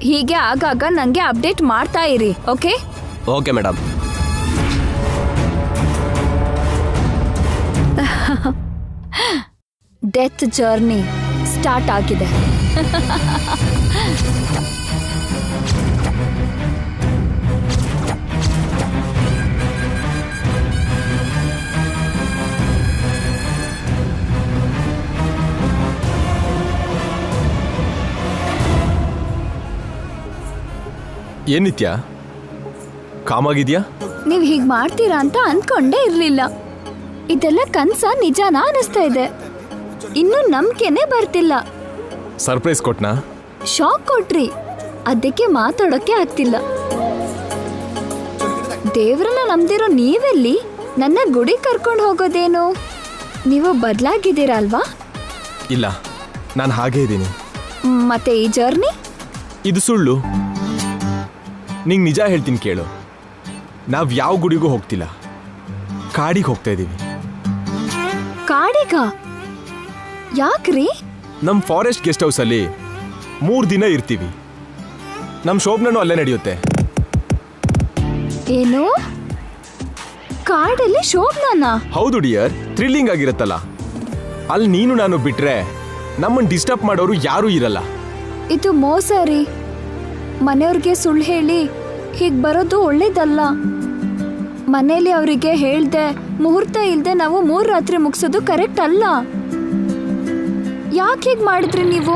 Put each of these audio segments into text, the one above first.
ಹೀಗೆ ಆಗಾಗ ನಂಗೆ ಅಪ್ಡೇಟ್ ಮಾಡ್ತಾ ಇರಿ. Okay okay madam. Death journey start ಆಗಿದೆ. ಏನ್ ನಿತ್ಯ, ಕಾಮಾಗಿದ್ಯಾ? ನೀವ್ ಹೀಗ್ ಮಾಡ್ತೀರಾ ಅಂತ ಅನ್ಕೊಂಡೇ ಇರ್ಲಿಲ್ಲ. ಇದೆಲ್ಲ ಕನ್ಸ ನಿಜಾನ ಅನಿಸ್ತಾ ಇದೆ. ಇನ್ನು ನಂಬಿಕೆನೆ ಬರ್ತಿಲ್ಲ. ಸರ್ಪ್ರೈಸ್ ಕೊಟ್ನಾ? ಶಾಕ್ ಕೊಟ್ರಿ, ಅದಕ್ಕೆ ಮಾತಾಡೋಕೆ ಆಗ್ತಿಲ್ಲ. ದೇವ್ರನ್ನ ನಂಬ್ದಿರೋ ನೀವೆಲ್ಲಿ ನನ್ನ ಗುಡಿ ಕರ್ಕೊಂಡು ಹೋಗೋದೇನು? ನೀವು ಬದಲಾಗಿದ್ದೀರಲ್ವಾ? ಇಲ್ಲ, ನಾನು ಹಾಗೇ ಇದ್ದೀನಿ. ಮತ್ತೆ ಈ ಜರ್ನಿ? ಇದು ಸುಳ್ಳು. ನಿಂಗೆ ನಿಜ ಹೇಳ್ತೀನಿ ಕೇಳು. ನಾವ್ ಯಾವ ಗುಡಿಗೂ ಹೋಗ್ತಿಲ್ಲ, ಕಾಡಿಗೆ ಹೋಗ್ತಾ ಇದೀವಿ. ಕಾಡಿಗ? ಯಾಕ್ರಿ? ನಮ್ ಫಾರೆಸ್ಟ್ ಗೆಸ್ಟ್ ಹೌಸ್ ಅಲ್ಲಿ 3 ದಿನ ಇರ್ತೀವಿ. ನಮ್ ಶೋಭನೂ ಅಲ್ಲೇ ನಡೆಯುತ್ತೆ. ಏನು, ಕಾಡಲ್ಲಿ ಶೋಭನನ? ಹೌದು ಡಿಯರ್, ಥ್ರಿಲ್ಲಿಂಗ್ ಆಗಿರತ್ತಲ್ಲ. ಅಲ್ಲಿ ನೀನು ನಾನು ಬಿಟ್ರೆ ನಮ್ಮನ್ನ ಡಿಸ್ಟರ್ಬ್ ಮಾಡೋರು ಯಾರೂ ಇರಲ್ಲ. ಇದು ಮೋಸ ರೀ. ಮನೆಯವ್ರಿಗೆ ಸುಳ್ಳು ಹೇಳಿ ಹೀಗ್ ಬರೋದು ಒಳ್ಳೇದಲ್ಲ. ಮನೇಲಿ ಅವರಿಗೆ ಹೇಳ್ದೆ ಮುಹೂರ್ತ ಇಲ್ದೆ ನಾವು 3 ರಾತ್ರಿ ಮುಗಿಸೋದು ಕರೆಕ್ಟ್ ಅಲ್ಲ. ಯಾಕೆ ಹೀಗ್ ಮಾಡಿದ್ರಿ ನೀವು?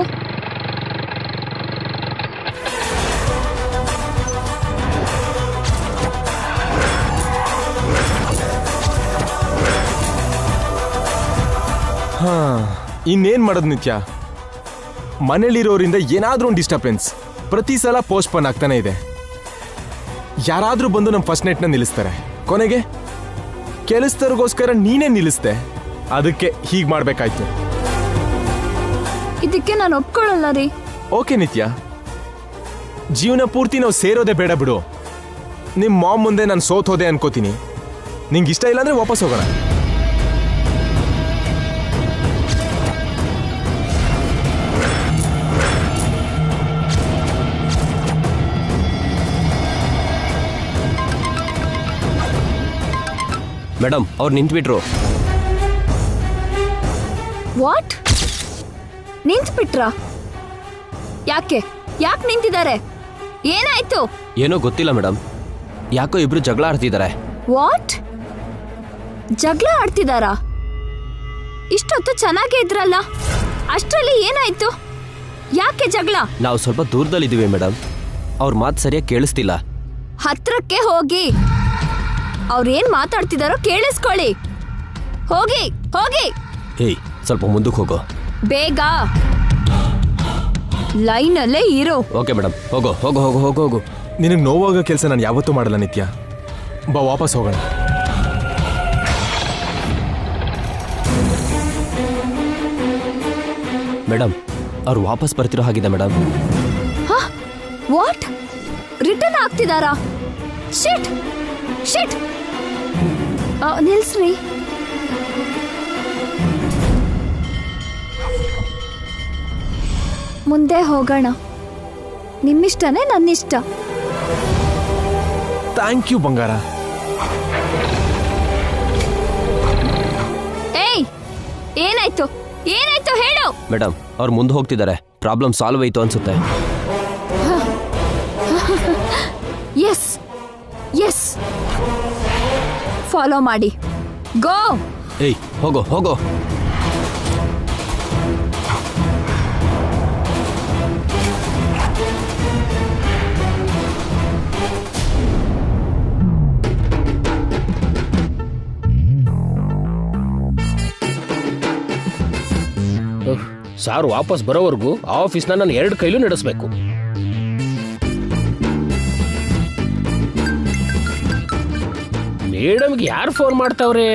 ಹಾ, ಇನ್ನೇನ್ ಮಾಡೋದು ನಿತ್ಯ? ಮನೇಲಿರೋರಿಂದ ಏನಾದ್ರೂ ಒಂದು ಡಿಸ್ಟರ್ಬೆನ್ಸ್ ಪ್ರತಿ ಸಲ ಪೋಸ್ಟ್ಪೋನ್ ಆಗ್ತಾನೆ ಇದೆ. ಯಾರಾದ್ರೂ ಬಂದು ನಮ್ಮ ಫಸ್ಟ್ ನೈಟ್ನ ನಿಲ್ಲಿಸ್ತಾರೆ. ಕೊನೆಗೆ ಕೆಲಸದವ್ರಿಗೋಸ್ಕರ ನೀನೇ ನಿಲ್ಲಿಸ್ದೆ. ಅದಕ್ಕೆ ಹೀಗೆ ಮಾಡ್ಬೇಕಾಯ್ತು. ಇದಕ್ಕೆ ನಾನು ಒಪ್ಕೊಳ್ಳಲ್ಲ ರೀ. ಓಕೆ ನಿತ್ಯ, ಜೀವನ ಪೂರ್ತಿ ನಾವು ಸೇರೋದೇ ಬೇಡ ಬಿಡು. ನಿಮ್ಮ ಮಾಮ್ ಮುಂದೆ ನಾನು ಸೋತೋದೆ ಅನ್ಕೋತೀನಿ. ನಿಂಗೆ ಇಷ್ಟ ಇಲ್ಲ ಅಂದ್ರೆ ವಾಪಸ್ ಹೋಗೋಣ. ಮೇಡಮ್, ಅವ್ರು ನಿಂತ್ಬಿಟ್ರು. ವಾಟ್? ನಿಂತ್ಬಿಟ್ರಾ? ಯಾಕೆ ನಿಂತಿದ್ದಾರೆ? ಏನಾಯ್ತು? ಏನೋ ಗೊತ್ತಿಲ್ಲ ಮೇಡಮ್, ಯಾಕೋ ಇಬ್ರು ಜಗಳ ಆಡ್ತಿದ್ದಾರೆ. ವಾಟ್? ಜಗಳ ಆಡ್ತಿದಾರಾ? ಇಷ್ಟೊತ್ತು ಚೆನ್ನಾಗೇ ಇದ್ರಲ್ಲ, ಅಷ್ಟರಲ್ಲಿ ಏನಾಯ್ತು? ಯಾಕೆ ಜಗಳ? ನಾವು ಸ್ವಲ್ಪ ದೂರದಲ್ಲಿದ್ದೀವಿ ಮೇಡಮ್, ಅವ್ರ ಮಾತು ಸರಿಯಾಗಿ ಕೇಳಿಸ್ತಿಲ್ಲ. ಹತ್ರಕ್ಕೆ ಹೋಗಿ ಅವ್ರೇನ್ ಮಾತಾಡ್ತಿದಾರೋ ಕೇಳಿಸ್ಕೊಳ್ಳಿ. ಹೋಗಿ ಹೋಗಿ. ಏಯ್, ಸ್ವಲ್ಪ ಮುಂದಕ್ಕೆ ಹೋಗೋ. ಬೇಗ ಲೈನಲ್ಲೇ ಇರೋ. ಓಕೆ ಮೇಡಮ್, ಹೋಗೋ ಹೋಗೋ ಹೋಗೋ ಹೋಗೋ ಹೋಗೋ. ನಿನಗೆ ನೋವಾಗ ಕೆಲಸ ನಾನು ಯಾವತ್ತೂ ಮಾಡಲ್ಲ ನಿತ್ಯ. ಬಾ, ವಾಪಸ್ ಹೋಗೋಣ. ಮೇಡಮ್, ಅವ್ರು ವಾಪಸ್ ಬರ್ತಿರೋ ಹಾಗಿದೆ ಮೇಡಮ್. ವಾಟ್? ರಿಟರ್ನ್ ಆಗ್ತಿದಾರಾ? ಶಿಟ್ ಶಿಟ್. ನಿಲ್ಸ್ರಿ. ಮುಂದೆ ಹೋಗೋಣ. ನಿಮ್ಮಿಷ್ಟನೇ ನನ್ನಿಷ್ಟ. ಥ್ಯಾಂಕ್ ಯು ಬಂಗಾರ. ಏಯ್, ಏನಾಯ್ತು ಹೇಳು. ಮೇಡಮ್, ಅವ್ರು ಮುಂದೆ ಹೋಗ್ತಿದ್ದಾರೆ. ಪ್ರಾಬ್ಲಮ್ ಸಾಲ್ವ್ ಆಯ್ತು ಅನ್ಸುತ್ತೆ. ಎಸ್ ಎಸ್, ಫಾಲೋ ಮಾಡಿ. ಗೋ. ಏಯ್, ಹೋಗೋ ಹೋಗೋ. ಸಾರ್ ವಾಪಸ್ ಬರೋವರೆಗೂ ಆ ಆಫೀಸ್ನ ನಾನು 2 ಕೈಲೂ ನಡೆಸಬೇಕು. ಮೇಡಮ್ಗೆ ಯಾರು ಫೋನ್ ಮಾಡ್ತಾವ್ರೆ?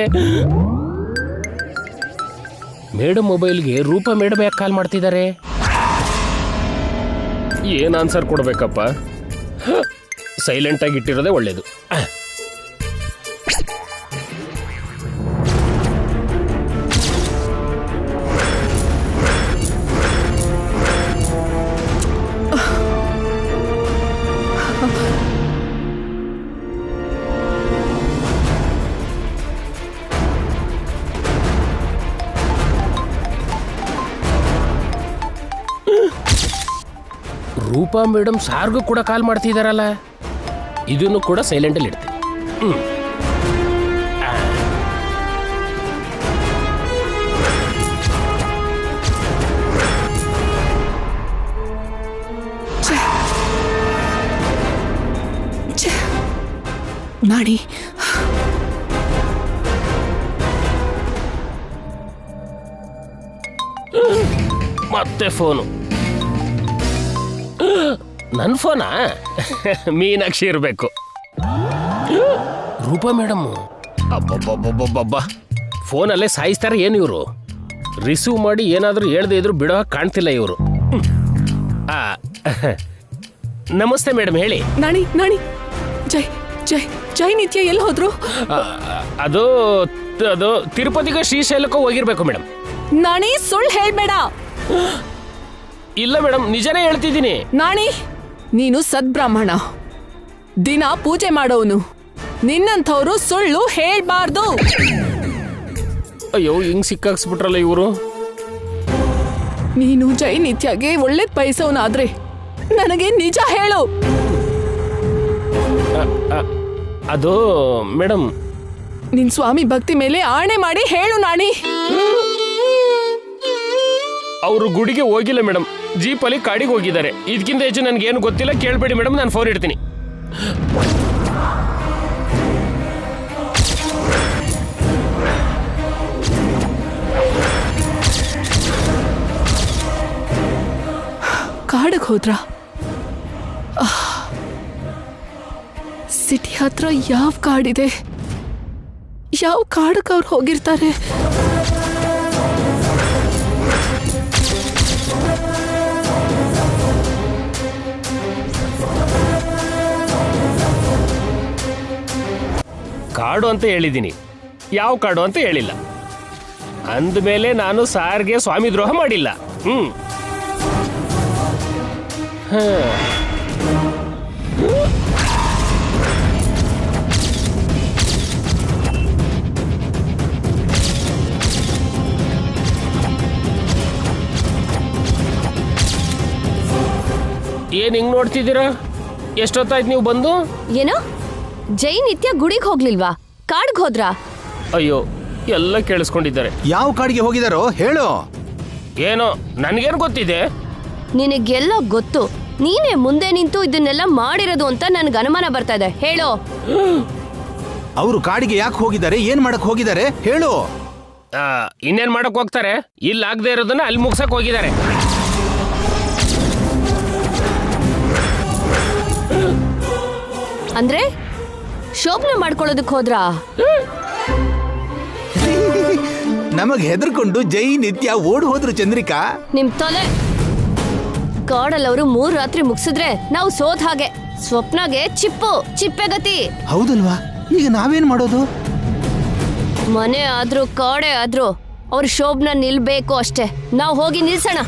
ಮೇಡಮ್ ಮೊಬೈಲ್ಗೆ ರೂಪಾ ಮೇಡಮ್ ಯಾಕೆ ಕಾಲ್ ಮಾಡ್ತಿದ್ದಾರೆ? ಏನ್ ಆನ್ಸರ್ ಕೊಡ್ಬೇಕಪ್ಪ? ಸೈಲೆಂಟ್ ಆಗಿ ಇಟ್ಟಿರೋದೇ ಒಳ್ಳೇದು. ರೂಪಾ ಮೇಡಮ್ ಸಾರ್ಗೂ ಕೂಡ ಕಾಲ್ ಮಾಡ್ತಿದಾರಲ್ಲ, ಇದನ್ನು ಕೂಡ ಸೈಲೆಂಟಲ್ಲಿ ಇಡ್ತೀನಿ. ನಾಣಿ, ಮತ್ತೆ ಫೋನು. ನನ್ನ ಫೋನಾ? ಮೀನಾಕ್ಷಿ ಇರಬೇಕು. ರೂಪಾ ಮೇಡಮ್ ಅಬ್ಬಬ್ಬಬ್ಬಬ್ಬಬ್ಬ, ಫೋನಲ್ಲೇ ಸಾಯಿಸ್ತಾರೆ ಏನು ಇವರು? ರಿಸೀವ್ ಮಾಡಿ ಏನಾದರೂ ಹೇಳ್ದೆ ಇದ್ರು ಬಿಡೋ ಕಾಣ್ತಿಲ್ಲ ಇವರು. ನಮಸ್ತೆ ಮೇಡಮ್, ಹೇಳಿ. ನಾಣಿ ನಾಣಿ, ಜೈ ಜೈ ಜೈ ನಿತ್ಯ ಎಲ್ಲಿ ಹೋದ್ರು? ಅದು ಅದು ತಿರುಪತಿಗೆ ಶ್ರೀಶೈಲಕ್ಕೂ ಹೋಗಿರ್ಬೇಕು ಮೇಡಮ್. ನಾಣಿ, ಸುಳ್ಳು ಹೇಳ್ಬೇಡ. ಇಲ್ಲ ಮೇಡಮ್, ನಿಜನೇ ಹೇಳ್ತಿದ್ದೀನಿ. ನಾಣಿ, ನೀನು ಸದ್ಬ್ರಾಹ್ಮಣ, ದಿನ ಪೂಜೆ ಮಾಡೋನು. ನಿನ್ನಂಥವ್ರು ಸುಳ್ಳು ಹೇಳ್ಬಾರ್ದು. ಅಯ್ಯೋ, ಹಿಂಗ್ ಸಿಕ್ಕಾಕ್ಸ್ಬಿಟ್ರಲ್ಲ ಇವರು. ನೀನು ಜೈ ನಿತ್ಯಗೆ ಒಳ್ಳೇದ್ ಬಯಸೋನಾದ್ರೆ ನನಗೆ ನಿಜ ಹೇಳು. ಅದು ಮೇಡಮ್, ನಿನ್ ಸ್ವಾಮಿ ಭಕ್ತಿ ಮೇಲೆ ಆಣೆ ಮಾಡಿ ಹೇಳು ನಾಣಿ. ಅವರು ಗುಡಿಗೆ ಹೋಗಿಲ್ಲ ಮೇಡಮ್, ಜೀಪಲ್ಲಿ ಕಾಡಿಗೆ ಹೋಗಿದ್ದಾರೆ. ಇದಕ್ಕಿಂತ ಹೆಚ್ಚು ನನಗೇನು ಗೊತ್ತಿಲ್ಲ, ಕೇಳಬೇಡಿ ಮೇಡಮ್, ನಾನು ಫೋನ್ ಇಡ್ತೀನಿ. ಕಾಡಿಗೆ ಹೋದ್ರ? ಸಿಟಿ ಹತ್ರ ಯಾವ ಕಾಡಿದೆ? ಯಾವ ಕಾಡಿಗೆ ಅವ್ರು ಹೋಗಿರ್ತಾರೆ? ಕಾಡು ಅಂತ ಹೇಳಿದ್ದೀನಿ, ಯಾವ ಕಾಡು ಅಂತ ಹೇಳಿಲ್ಲ. ಅಂದಮೇಲೆ ನಾನು ಸಾರ್ಗೆ ಸ್ವಾಮಿ ದ್ರೋಹ ಮಾಡಿಲ್ಲ. ಏನ್ ಹಿಂಗ್ ನೋಡ್ತಿದ್ದೀರಾ? ಎಷ್ಟೊತ್ತಾಯ್ತು ನೀವು ಬಂದು? ಏನೋ ಜೈ ನಿತ್ಯ ಗುಡಿಗೆ ಹೋಗ್ಲಿಲ್ವಾ, ಕಾಡ್ಗೆ ಹೋದ್ರಾ? ಅಯ್ಯೋ, ಎಲ್ಲ ಕೇಳಿಸ್ಕೊಂಡಿದ್ದಾರೆ. ಯಾವ ಕಾಡಿಗೆ ಹೋಗಿದಾರೋ ಹೇಳು. ಏನೋ ನನ್ಗೇನು ಗೊತ್ತಿದೆ? ನಿನಗೆಲ್ಲ ಗೊತ್ತು. ನೀನೇ ಮುಂದೆ ನಿಂತು ಇದನ್ನೆಲ್ಲ ಮಾಡಿರೋದು ಅಂತ ನನ್ಗೆ ಅನುಮಾನ ಬರ್ತಾ ಇದೆ. ಹೇಳೋ. ಅವರು ಕಾಡಿಗೆ ಯಾಕೆ ಹೋಗಿದ್ದಾರೆ, ಏನ್ ಮಾಡಕ್ ಹೋಗಿದ್ದಾರೆ ಹೇಳು. ಇನ್ನೇನ್ ಮಾಡಕ್ ಹೋಗ್ತಾರೆ? ಇಲ್ಲಿ ಆಗದೆ ಇರೋದನ್ನ ಅಲ್ಲಿ ಮುಗ್ಸಕ್ ಹೋಗಿದ್ದಾರೆ. ಅಂದ್ರೆ ಶೋಭನ ಮಾಡ್ಕೊಳ್ಳೋದಕ್ ಹೋದ್ರಾ? ನಮಗ್ ಹೆದರ್ಕೊಂಡು ಜೈ ನಿತ್ಯ ಓಡ್ ಹೋದ್ರು ಚಂದ್ರಿಕಾ. ನಿಮ್ ತೊಲೆ. ಕಾಡಲ್ಲಿ ಅವರು 3 ರಾತ್ರಿ ಮುಗಿಸಿದ್ರೆ ನಾವು ಸೋತ್ ಹಾಗೆ. ಸ್ವಪ್ನಗೆ ಚಿಪ್ಪೆಗತಿ. ಹೌದಲ್ವಾ? ಈಗ ನಾವೇನ್ ಮಾಡೋದು? ಮನೆ ಆದ್ರೂ ಕಾಡೆ ಆದ್ರೂ ಅವ್ರ ಶೋಭನ ನಿಲ್ಬೇಕು ಅಷ್ಟೇ. ನಾವು ಹೋಗಿ ನಿಲ್ಸೋಣ.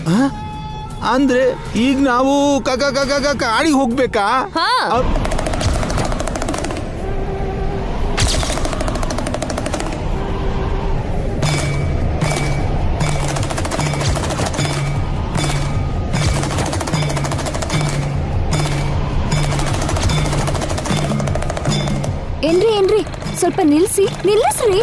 ಅಂದ್ರೆ ಈಗ ನಾವು ಕಾಡಿಗೆ ಹೋಗ್ಬೇಕಾ? ಹಾ. ಏನ್ರಿ ಸ್ವಲ್ಪ ನಿಲ್ಲಿಸ್ರಿ.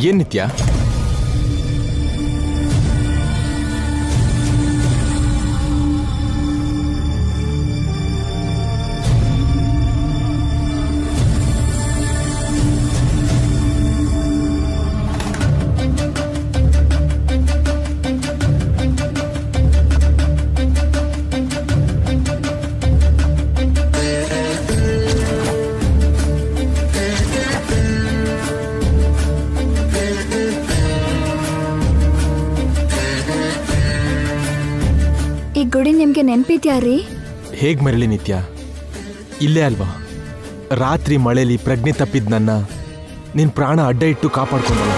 ಏನ್ ನಿತ್ಯ? ಈ ಗುಡಿ ನಿಮ್ಗೆ ನೆನ್ಪಿದ್ಯಾ ರೀ? ಹೇಗ್ ಮರಳಿ ನಿತ್ಯ, ಇಲ್ಲೇ ಅಲ್ವಾ ರಾತ್ರಿ ಮಳೆಲಿ ಪ್ರಜ್ಞೆ ತಪ್ಪಿದ್ ನನ್ನ ನಿನ್ ಪ್ರಾಣ ಅಡ್ಡ ಇಟ್ಟು ಕಾಪಾಡ್ಕೊಂಡಲ್ಲ.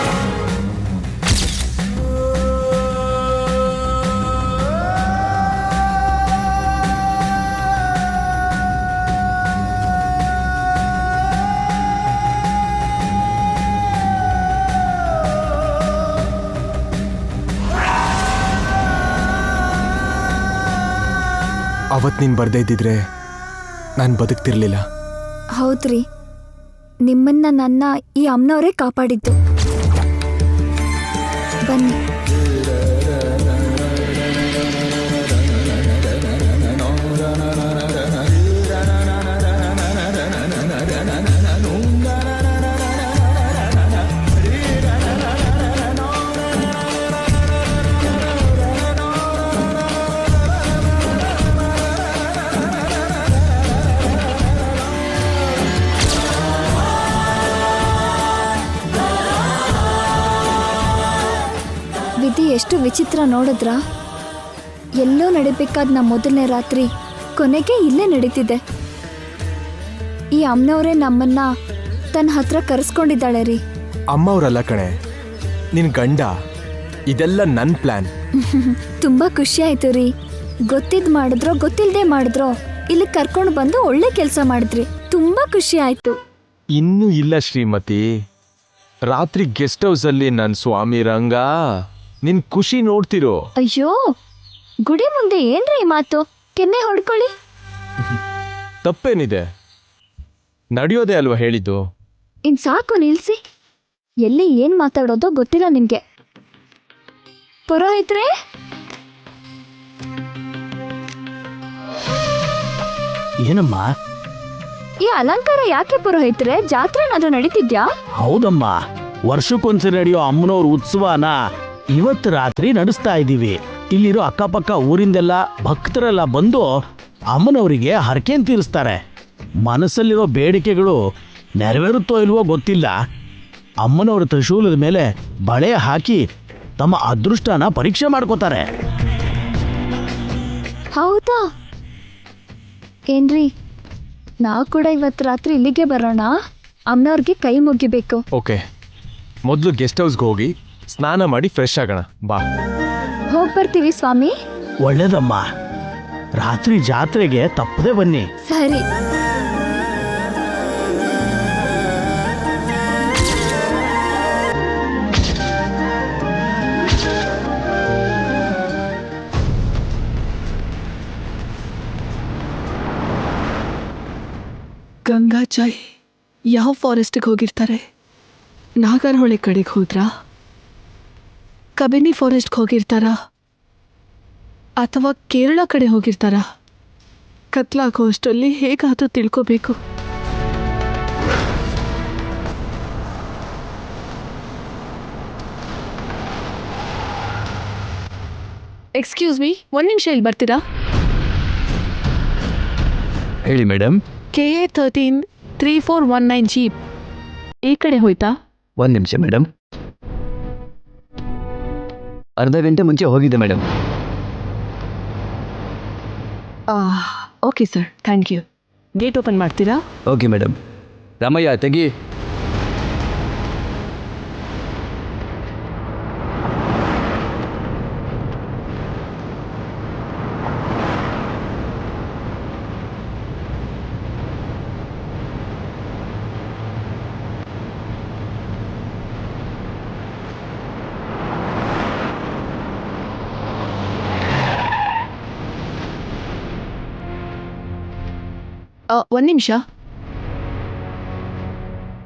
ಅವತ್ತು ನೀನು ಬರ್ದೇ ಇದ್ದಿದ್ರೆ ನಾನು ಬದುಕ್ತಿರ್ಲಿಲ್ಲ. ಹೌದ್ರಿ, ನಿಮ್ಮನ್ನ ನನ್ನ ಈ ಅಮ್ಮನವರೇ ಕಾಪಾಡಿದ್ದು. ಬನ್ನಿ. ವಿಧಿ ಎಷ್ಟು ವಿಚಿತ್ರ ನೋಡಿದ್ರ. ಎಲ್ಲೋ ನಡಿಬೇಕಾದ ನಮ್ಮ ಮೊದಲನೇ ರಾತ್ರಿ ಕೊನೆಗೆ ಇಲ್ಲೇ ನಡೀತಿದೆ. ಈ ಅಮ್ಮನವರೇ ನಮ್ಮನ್ನ ತನ್ನ ಹತ್ರ ಕರೆಸ್ಕೊಂಡಿದ್ದಾಳೆ ರೀ. ಅಮ್ಮ ಅವರಲ್ಲ ಕಣೆ, ನಿನ್ನ ಗಂಡ. ಇದೆಲ್ಲ ನನ್ನ ಪ್ಲಾನ್. ತುಂಬಾ ಖುಷಿ ಆಯ್ತು ರೀ. ಗೊತ್ತಿದ್ ಮಾಡಿದ್ರೋ ಗೊತ್ತಿಲ್ದೆ ಮಾಡಿದ್ರೋ ಇಲ್ಲಿ ಕರ್ಕೊಂಡು ಬಂದು ಒಳ್ಳೆ ಕೆಲಸ ಮಾಡಿದ್ರಿ. ತುಂಬಾ ಖುಷಿ ಆಯ್ತು. ಇನ್ನೂ ಇಲ್ಲ ಶ್ರೀಮತಿ. ರಾತ್ರಿ ಗೆಸ್ಟ್ ಹೌಸಲ್ಲಿ ನನ್ನ ಸ್ವಾಮಿ ರಂಗ ನಿನ್ ಖುಷಿ ನೋಡ್ತಿರೋ. ಅಯ್ಯೋ, ಗುಡಿ ಮುಂದೆ ಏನ್ರಿ ಈ ಮಾತು? ಕೆನ್ನೆ ಹೊಡ್ಕೊಳ್ಳಿ. ತಪ್ಪೇನಿದೆ? ನಡೆಯೋದೇ ಅಲ್ವಾ ಹೇಳಿದ್ದು. ಇನ್ ಸಾಕು, ನಿಲ್ಸಿ. ಎಲ್ಲಿ ಏನ್ ಮಾತಾಡೋದೋ ಗೊತ್ತಿಲ್ಲ ನಿಮ್ಗೆ. ಪುರೋಹಿತ್ರೆ, ಏನಮ್ಮ? ಈ ಅಲಂಕಾರ ಯಾಕೆ ಪುರೋಹಿತ್ರೆ? ಜಾತ್ರೆ ಏನಾದ್ರೂ ನಡೀತಿದ್ಯಾ? ಹೌದಮ್ಮ, ವರ್ಷಕ್ಕೊಂದ್ಸರಿ ನಡೆಯೋ ಅಮ್ಮನವ್ರ ಉತ್ಸವನ ಇವತ್ತು ರಾತ್ರಿ ನಡೆಸ್ತಾ ಇದ್ದೀವಿ. ಇಲ್ಲಿರೋ ಅಕ್ಕಪಕ್ಕ ಊರಿಂದೆಲ್ಲ ಭಕ್ತರೆಲ್ಲ ಬಂದು ಅಮ್ಮನವರಿಗೆ ಹರಕೆನ್ ತೀರಿಸ್ತಾರೆ. ಮನಸ್ಸಲ್ಲಿರೋ ಬೇಡಿಕೆಗಳು ನೆರವೇರುತ್ತೋ ಇಲ್ವೋ ಗೊತ್ತಿಲ್ಲ. ಅಮ್ಮನವರ ತ್ರಿಶೂಲದ ಮೇಲೆ ಬಳೆ ಹಾಕಿ ತಮ್ಮ ಅದೃಷ್ಟನ ಪರೀಕ್ಷೆ ಮಾಡ್ಕೋತಾರೆ. ಹೌದಾ? ಏನ್ರಿ, ನಾವು ಕೂಡ ಇವತ್ತು ರಾತ್ರಿ ಇಲ್ಲಿಗೆ ಬರೋಣ. ಅಮ್ಮನವ್ರಿಗೆ ಕೈ ಮುಗಿಬೇಕು. ಓಕೆ, ಮೊದಲು ಗೆಸ್ಟ್ ಹೌಸ್ಗೆ ಹೋಗಿ ಸ್ನಾನ ಮಾಡಿ ಫ್ರೆಶ್ ಆಗೋಣ. ಬಾ. ಹೋಗ್ ಬರ್ತೀವಿ ಸ್ವಾಮಿ. ಒಳ್ಳೇದಮ್ಮ, ರಾತ್ರಿ ಜಾತ್ರೆಗೆ ತಪ್ಪದೆ ಬನ್ನಿ. ಸರಿ. ಗಂಗಾಚಾಯ್ ಯಾವ ಫಾರೆಸ್ಟಿಗೆ ಹೋಗಿರ್ತಾರೆ? ನಾಗರಹೊಳೆ ಕಡೆಗೆ ಹೋದ್ರಾ? ಕಬಿನಿ ಫಾರೆಸ್ಟ್ಗೆ ಹೋಗಿರ್ತಾರಾ? ಅಥವಾ ಕೇರಳ ಕಡೆ ಹೋಗಿರ್ತಾರಾ? ಕತ್ಲಾಗೋ ಅಷ್ಟರಲ್ಲಿ ಹೇಗಾದರೂ ತಿಳ್ಕೋಬೇಕು. ಎಕ್ಸ್ಕ್ಯೂಸ್ ಮೀ, ಒಂದು ನಿಮಿಷ ಇಲ್ಲಿ ಬರ್ತೀರಾ? ಹೇಳಿ ಮೇಡಮ್. KA 13-3419 ಜೀಪ್ ಈ ಕಡೆ ಹೋಯ್ತಾ? ಒಂದು ನಿಮಿಷ ಮೇಡಮ್. ಅರ್ಧ ಗಂಟೆ ಮುಂಚೆ ಹೋಗಿದೆ madam. Okay sir, thank you. Gate open ಮಾಡ್ತೀರಾ? Okay madam. ರಾಮಯ್ಯ ತೆಗಿ. ಒಂದು ನಿಮಿಷ.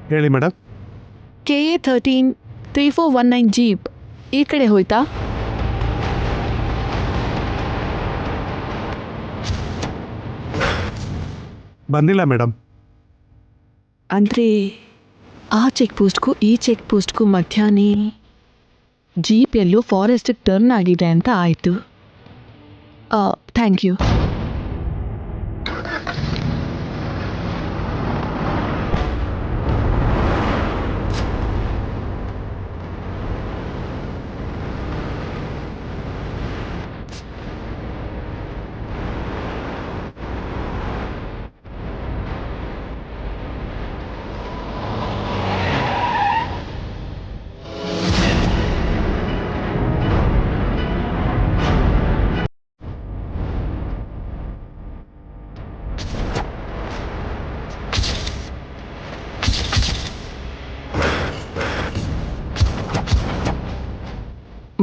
ಹೇಳಿ ಮೇಡಮ್. KA 13-3419 ಜೀಪ್ ಈ ಕಡೆ ಹೋಯ್ತಾ? ಬಂದಿಲ್ಲ ಮೇಡಮ್. ಅಂದರೆ ಆ ಚೆಕ್ ಪೋಸ್ಟ್ಗೂ ಈ ಚೆಕ್ ಪೋಸ್ಟ್ಗೂ ಮಧ್ಯಾಹ್ನ ಜೀಪ್ ಎಲ್ಲೋ ಫಾರೆಸ್ಟಿಗೆ ಟರ್ನ್ ಆಗಿದೆ ಅಂತ ಆಯಿತು. Thank you.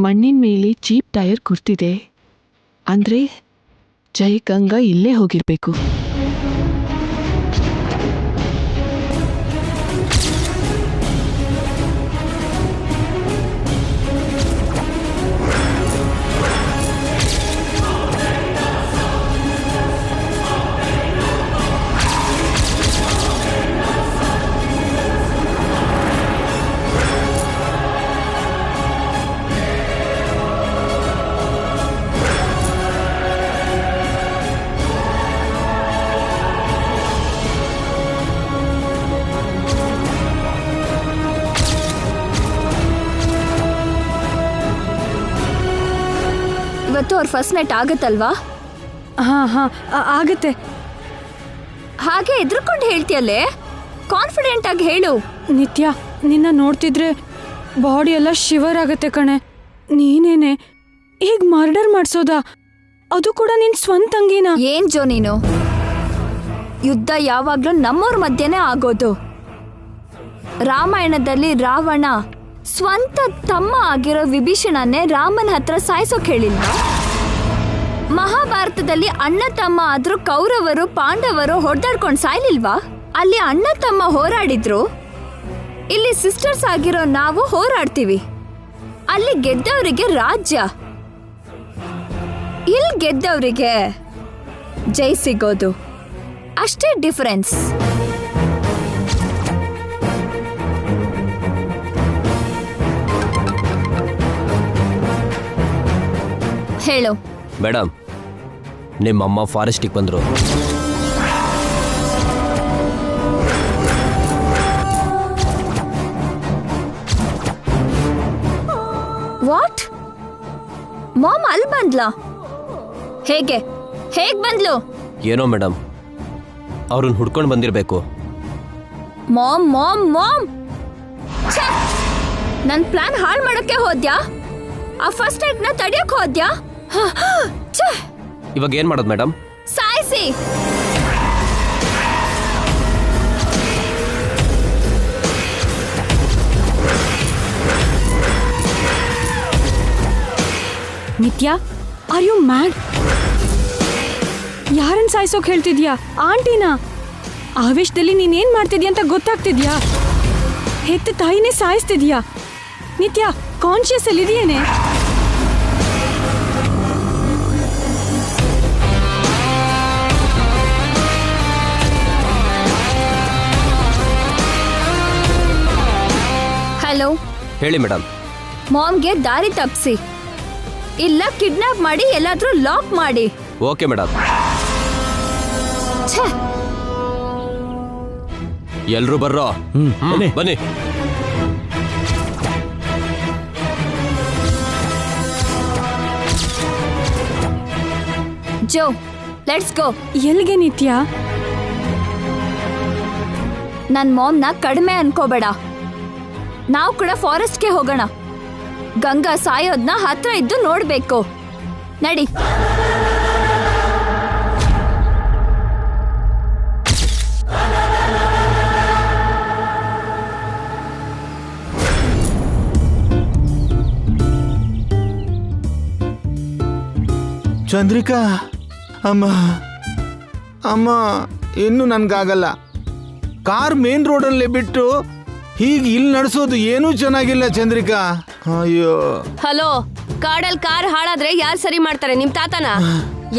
ಮಣ್ಣಿನ ಮೇಲೆ ಚೀಪ್ ಟೈರ್ ಕುರ್ತಿದೆ. ಅಂದರೆ ಜೈ ಗಂಗಾ ಇಲ್ಲೇ ಹೋಗಿರ್ಬೇಕು. ಇವತ್ತು ಅವ್ರ ಫಸ್ಟ್ ನೈಟ್ ಆಗತ್ತಲ್ವಾ? ಹಾ ಆಗತ್ತೆ. ಹಾಗೆ ಎದ್ರುಕೊಂಡು ಹೇಳ್ತೀಯಲ್ಲೇ, ಕಾನ್ಫಿಡೆಂಟ್ ಆಗಿ ಹೇಳು. ನಿತ್ಯ, ನಿನ್ನ ನೋಡ್ತಿದ್ರೆ ಬಾಡಿ ಎಲ್ಲ ಶಿವರ್ ಆಗತ್ತೆ ಕಣೆ. ನೀನೇನೆ ಈಗ ಮರ್ಡರ್ ಮಾಡ್ಸೋದಾ? ಅದು ಕೂಡ ನಿನ್ ಸ್ವಂತ ತಂಗಿನ? ಏನ್ ಜೋ ನೀನು? ಯುದ್ಧ ಯಾವಾಗ್ಲೂ ನಮ್ಮವ್ರ ಮಧ್ಯೆನೇ ಆಗೋದು. ರಾಮಾಯಣದಲ್ಲಿ ರಾವಣ ಸ್ವಂತ ತಮ್ಮ ಆಗಿರೋ ವಿಭೀಷಣನ್ನೇ ರಾಮನ ಹತ್ರ ಸಾಯಿಸೋಕ್ ಹೇಳಿಲ್ಲ. ಮಹಾಭಾರತದಲ್ಲಿ ಅಣ್ಣ ತಮ್ಮ ಆದ್ರೂ ಕೌರವರು ಪಾಂಡವರು ಹೊಡೆದಾಡ್ಕೊಂಡು ಸಾಯ್ಲಿಲ್ವಾ? ಅಲ್ಲಿ ಅಣ್ಣ ತಮ್ಮ ಹೋರಾಡಿದ್ರು, ಇಲ್ಲಿ ಸಿಸ್ಟರ್ಸ್ ಆಗಿರೋ ನಾವು ಹೋರಾಡ್ತೀವಿ. ಅಲ್ಲಿ ಗೆದ್ದವರಿಗೆ ರಾಜ್ಯ, ಇಲ್ಲಿ ಗೆದ್ದವರಿಗೆ ಜೈ ಸಿಗೋದು. ಅಷ್ಟೇ ಡಿಫರೆನ್ಸ್. ಹೇಳು. ಮೇಡಮ್, ನಿಮ್ಮಮ್ಮ ಫಾರೆಸ್ಟಿಗೆ ಬಂದರು. ವಾಟ್? ಮಾಮ್ ಅಲ್ಲಿ ಬಂದ್ಲಾ? ಹೇಗೆ ಬಂದ್ಲು? ಏನೋ ಮೇಡಮ್, ಅವ್ರನ್ನ ಹುಡ್ಕೊಂಡು ಬಂದಿರಬೇಕು. ಮಾಮ್ ಮಾಮ್ ಮಾಮ್ ನನ್ ಪ್ಲಾನ್ ಹಾಳು ಮಾಡಕ್ಕೆ ಹೋದ್ಯಾ? ಆ ಫಸ್ಟ್ ನೈಟ್ ನ ತಡಿಯಕ್ ಹೋದ್ಯಾ? ಇವಾಗ ಏನ್ ಮಾಡೋದು ಮೇಡಮ್? ಸಾಯಿಸಿ. ನಿತ್ಯ, ಆರ್ ಯು ಮ್ಯಾಡ್? ಯಾರನ್ನ ಸಾಯಿಸೋಕ್ ಹೇಳ್ತಿದ್ಯಾ? ಆಂಟಿನ? ಆವೇಶದಲ್ಲಿ ನೀನೇನ್ ಮಾಡ್ತಿದ್ಯಾ ಅಂತ ಗೊತ್ತಾಗ್ತಿದ್ಯಾ? ಹೆತ್ತ ತಾಯಿನೇ ಸಾಯಿಸ್ತಿದ್ಯಾ? ನಿತ್ಯ, ಕಾನ್ಶಿಯಸ್ ಅಲ್ಲಿ ಇದೆಯೇನೆ? ಹಲೋ. ಹೇಳಿ ಮೇಡಮ್. ಮಾಮ್ಗೆ ದಾರಿ ತಪ್ಪಿಸಿ, ಇಲ್ಲ ಕಿಡ್ನಾಪ್ ಮಾಡಿ ಎಲ್ಲಾದ್ರೂ ಲಾಕ್ ಮಾಡಿ. Okay madam. ಎಲ್ರು ಬರ್ರೋ. ಬನ್ನಿ. ಜೋ, ಲೆಟ್ಸ್ ಗೋ. ಎಲ್ಗೆ ನಿತ್ಯ? ನನ್ ಮಾಮ್ನ ಕಡಿಮೆ ಅನ್ಕೋಬೇಡ. ನಾವು ಕೂಡ ಫಾರೆಸ್ಟ್ಗೆ ಹೋಗೋಣ. ಗಂಗಾ ಸಾಯೋದ್ನ ಹತ್ರ ಇದ್ದು ನೋಡ್ಬೇಕು. ನಡಿ. ಚಂದ್ರಿಕಾ, ಅಮ್ಮ ಅಮ್ಮ, ಇನ್ನು ನನ್ಗಾಗಲ್ಲ. ಕಾರ್ ಮೇನ್ ರೋಡಲ್ಲೇ ಬಿಟ್ಟು ಹೀಗೆ ಇಲ್ಲಿ ನಡೆಸೋದು ಏನೂ ಚೆನ್ನಾಗಿಲ್ಲ ಚಂದ್ರಿಕಾ. ಅಯ್ಯೋ. ಹಲೋ, ಕಾಡಲ್ ಕಾರ್ ಹಾಳಾದ್ರೆ ಯಾರು ಸರಿ ಮಾಡ್ತಾರೆ? ನಿಮ್ ತಾತನ?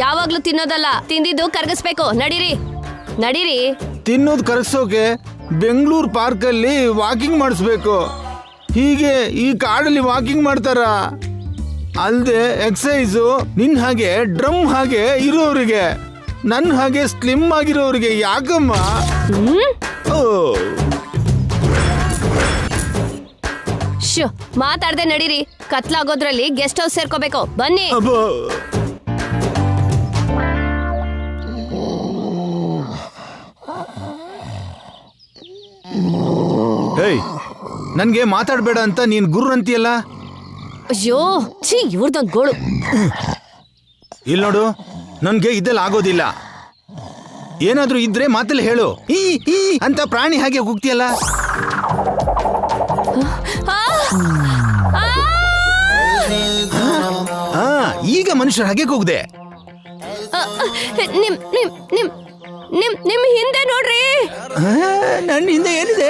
ಯಾವಾಗ್ಲೂ ತಿನ್ನೋದಲ್ಲ, ತಿಂದಿದ್ದು ಕರ್ಗಿಸ್ಬೇಕು. ನಡೀರಿ ನಡೀರಿ. ತಿನ್ನೋದು ಕರಗಿಸೋಕೆ ಬೆಂಗಳೂರು ಪಾರ್ಕಲ್ಲಿ ವಾಕಿಂಗ್ ಮಾಡಿಸ್ಬೇಕು. ಹೀಗೆ ಈ ಕಾಡಲ್ಲಿ ವಾಕಿಂಗ್ ಮಾಡ್ತಾರ? ಅಲ್ದೆ ಎಕ್ಸಸೈಸು ನಿನ್ ಹಾಗೆ ಡ್ರಮ್ ಹಾಗೆ ಇರೋರಿಗೆ, ನನ್ನ ಹಾಗೆ ಸ್ಲಿಮ್ ಆಗಿರೋರಿಗೆ ಯಾಕಮ್ಮ? ಮಾತಾಡ್ದೆ ನಡೀರಿ. ಕತ್ಲಾಗೋದ್ರಲ್ಲಿ ಗೆಸ್ಟ್ ಹೌಸ್ ಸೇರ್ಕೋಬೇಕು. ಬನ್ನಿ. ಹೇಯ್, ನನ್ಗೆ ಮಾತಾಡ್ಬೇಡ ಅಂತ ನೀನ್ ಗುರು ಅಂತೀಯಲ್ಲ? ಅಯ್ಯೋ ಛೀ, ಇವ್ರದೊಂದು ಗೋಳು. ಇಲ್ಲಿ ನೋಡು, ನನ್ಗೆ ಇದೆಲ್ಲ ಆಗೋದಿಲ್ಲ. ಏನಾದ್ರೂ ಇದ್ರೆ ಮಾತಲ್ಲಿ ಹೇಳು. ಈ ಅಂತ ಪ್ರಾಣಿ ಹಾಗೆ ಹೋಗ್ತೀಯಲ್ಲ. ಈಗ ಮನುಷ್ಯರ ಹಾಗೆ ಕೂಗ್ದೆ. ನಿಮ್ ಹಿಂದೆ ನೋಡ್ರಿ. ನನ್ನ ಹಿಂದೆ ಏನಿದೆ?